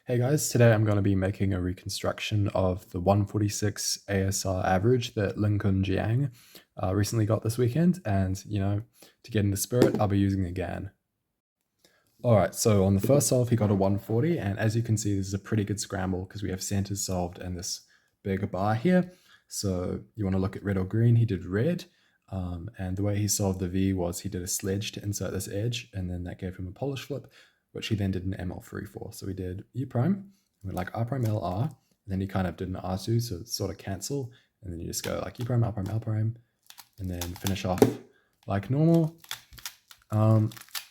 Hey guys, today I'm going to be making a reconstruction of the 146 ASR average that Lincoln Jiang recently got this weekend, and to get in the spirit, I'll be using again. Alright, so on the first solve he got a 140, and as you can see this is a pretty good scramble because we have centers solved and this big bar here. So you want to look at red or green. He did red, and the way he solved the V was he did a sledge to insert this edge, and then that gave him a polish flip, which he then did an ML3 for. So we did U prime, went like R prime L R, and then he kind of did an R2, so it's sort of cancel, and then you just go like U prime, R prime, L prime, and then finish off like normal.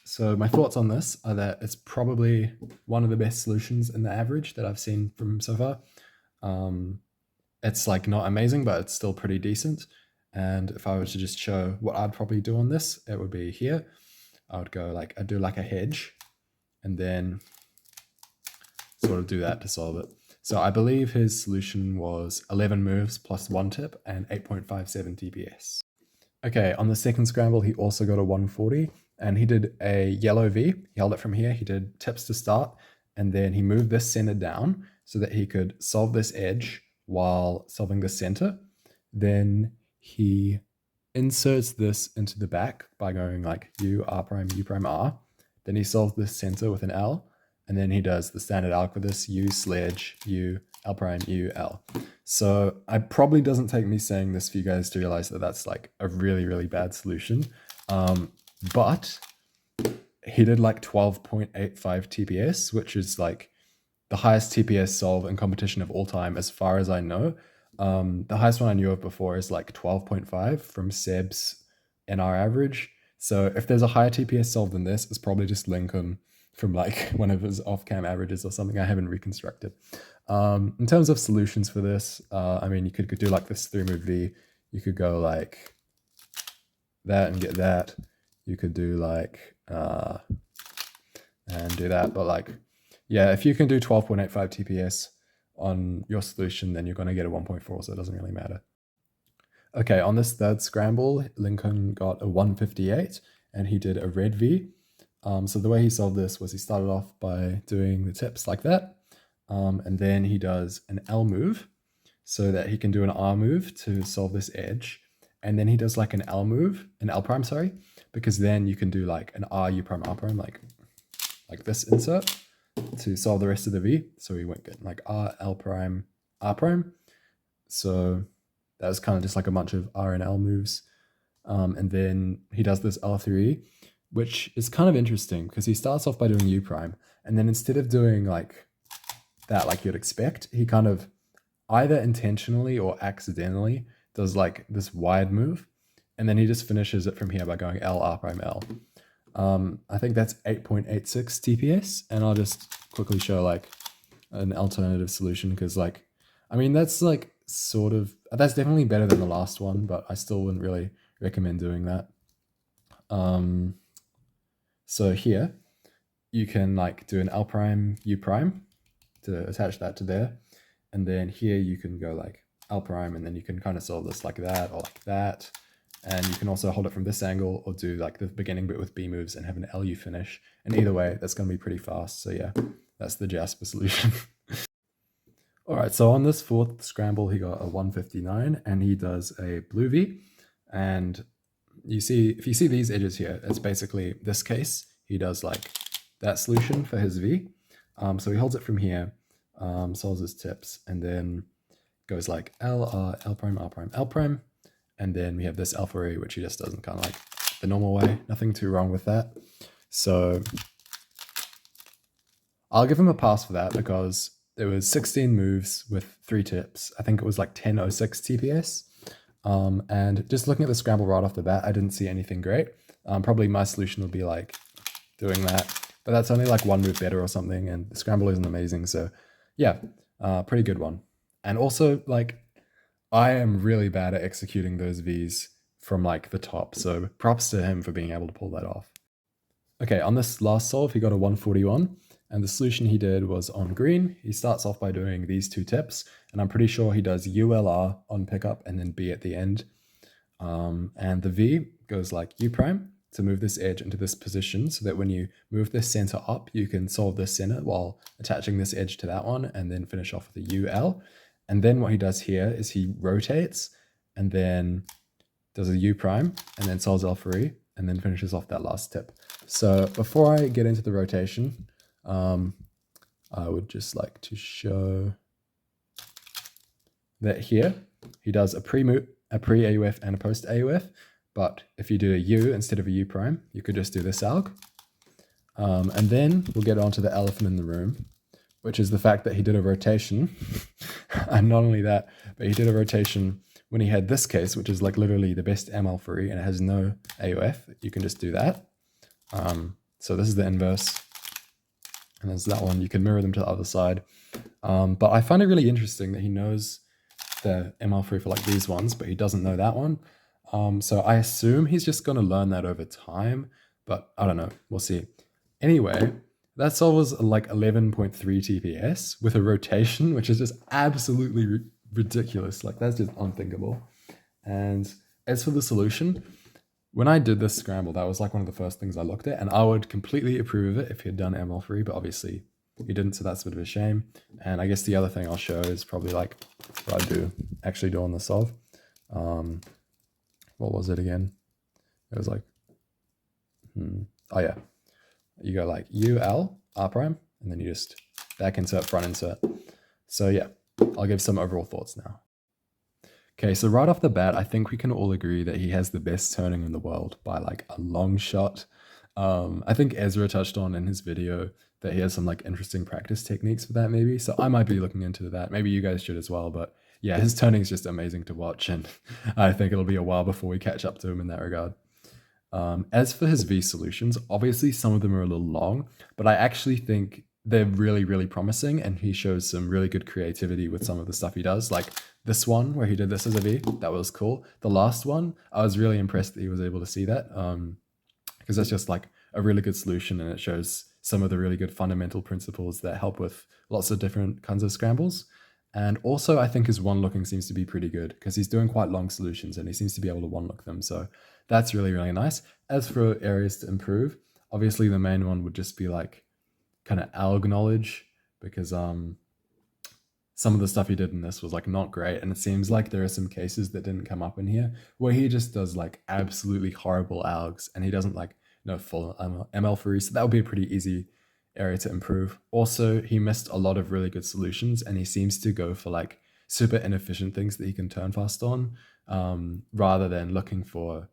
So my thoughts on this are that it's probably one of the best solutions in the average that I've seen from so far. It's like not amazing, but it's still pretty decent. And if I were to just show what I'd probably do on this, it would be here. I would go like, I'd do like a hedge and then sort of do that to solve it. So I believe his solution was 11 moves plus 1 tip and 8.57 TPS. Okay, on the second scramble, he also got a 140 and he did a yellow V. He held it from here. He did tips to start, and then he moved this center down so that he could solve this edge while solving the center. Then he inserts this into the back by going like U, R prime, U prime, R. Then he solves this center with an L, and then he does the standard alk with this U, sledge, U, L prime, U, L. So it probably doesn't take me saying this for you guys to realize that that's like a really, really bad solution. But he did like 12.85 TPS, which is like the highest TPS solve in competition of all time, as far as I know. The highest one I knew of before is like 12.5 from Seb's NR average. So if there's a higher TPS solve than this, it's probably just Lincoln from like one of his off-cam averages or something I haven't reconstructed. In terms of solutions for this, I mean, you could do like this 3-move V. You could go like that and get that. You could do like, and do that. But like, yeah, if you can do 12.85 TPS on your solution, then you're going to get a 1.4, so it doesn't really matter. Okay, on this third scramble, Lincoln got a 158 and he did a red V. So the way he solved this was he started off by doing the tips like that, and then he does an L move so that he can do an R move to solve this edge, and then he does like an L move, an L prime, sorry, because then you can do like an R, U prime, R prime, like this insert to solve the rest of the V. So we went like R, L prime, R prime. So that was kind of just like a bunch of R and L moves. And then he does this L3, which is kind of interesting because he starts off by doing U prime, and then instead of doing like that, like you'd expect, he kind of either intentionally or accidentally does like this wide move, and then he just finishes it from here by going L, R prime, L. I think that's 8.86 TPS, and I'll just quickly show like an alternative solution because like, I mean, that's like sort of, that's definitely better than the last one, but I still wouldn't really recommend doing that. So here you can like do an L prime, U prime to attach that to there. And then here you can go like L prime, and then you can kind of solve this like that or like that. And you can also hold it from this angle or do like the beginning bit with B moves and have an LU finish. And either way, that's going to be pretty fast. So yeah, that's the Jasper solution. All right, so on this fourth scramble, he got a 159 and he does a blue V. And you see, if you see these edges here, it's basically this case. He does like that solution for his V. So he holds it from here, solves his tips, and then goes like L, R, L prime, R prime, L prime. And then we have this alpha ray, which he just doesn't kind of like the normal way. Nothing too wrong with that. So I'll give him a pass for that because there was 16 moves with 3 tips. I think it was like 10.06 TPS. And just looking at the scramble right off the bat, I didn't see anything great. Probably my solution would be like doing that, but that's only like 1 move better or something, and the scramble isn't amazing. So yeah, pretty good one. And also like, I am really bad at executing those Vs from like the top, so props to him for being able to pull that off. Okay, on this last solve, he got a 141, and the solution he did was on green. He starts off by doing these 2 tips, and I'm pretty sure he does ULR on pickup and then B at the end. And the V goes like U prime to move this edge into this position so that when you move this center up, you can solve this center while attaching this edge to that one and then finish off with a UL. And then what he does here is he rotates and then does a U prime and then solves alpha E and then finishes off that last tip. So before I get into the rotation, I would just like to show that here he does a pre-AUF and a post-AUF, but if you do a U instead of a U prime, you could just do this alg. And then we'll get on to the elephant in the room, which is the fact that he did a rotation. And not only that, but he did a rotation when he had this case, which is like literally the best ML free and it has no AUF. You can just do that. So this is the inverse. And there's that one. You can mirror them to the other side. But I find it really interesting that he knows the ML free for like these ones, but he doesn't know that one. So I assume he's just going to learn that over time, but I don't know. We'll see. Anyway, that solves like 11.3 TPS with a rotation, which is just absolutely ridiculous. Like that's just unthinkable. And as for the solution, when I did this scramble, that was like one of the first things I looked at, and I would completely approve of it if he had done ML free, but obviously he didn't, so that's a bit of a shame. And I guess the other thing I'll show is probably like what I actually do on the solve. What was it again? It was like, oh yeah. You go like UL, R prime, and then you just back insert, front insert. So yeah, I'll give some overall thoughts now. Okay, so right off the bat, I think we can all agree that he has the best turning in the world by like a long shot. I think AsR touched on in his video that he has some like interesting practice techniques for that maybe. So I might be looking into that. Maybe you guys should as well. But yeah, his turning is just amazing to watch. And I think it'll be a while before we catch up to him in that regard. As for his V solutions, obviously some of them are a little long, but I actually think they're really, really promising. And he shows some really good creativity with some of the stuff he does. Like this one where he did this as a V, that was cool. The last one, I was really impressed that he was able to see that. Because that's just like a really good solution and it shows some of the really good fundamental principles that help with lots of different kinds of scrambles. And also I think his one looking seems to be pretty good because he's doing quite long solutions and he seems to be able to one look them. So that's really, really nice. As for areas to improve, obviously the main one would just be like kind of alg knowledge, because some of the stuff he did in this was like not great. And it seems like there are some cases that didn't come up in here where he just does like absolutely horrible algs and he doesn't like know full ML free. So that would be a pretty easy area to improve. Also, he missed a lot of really good solutions and he seems to go for like super inefficient things that he can turn fast on, rather than looking for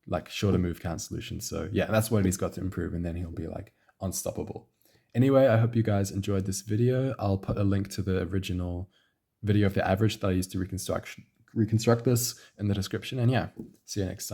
like shorter move count solutions. So yeah, that's what he's got to improve and then he'll be like unstoppable. Anyway, I hope you guys enjoyed this video. I'll put a link to the original video of the average that I used to reconstruct this in the description. And yeah, see you next time.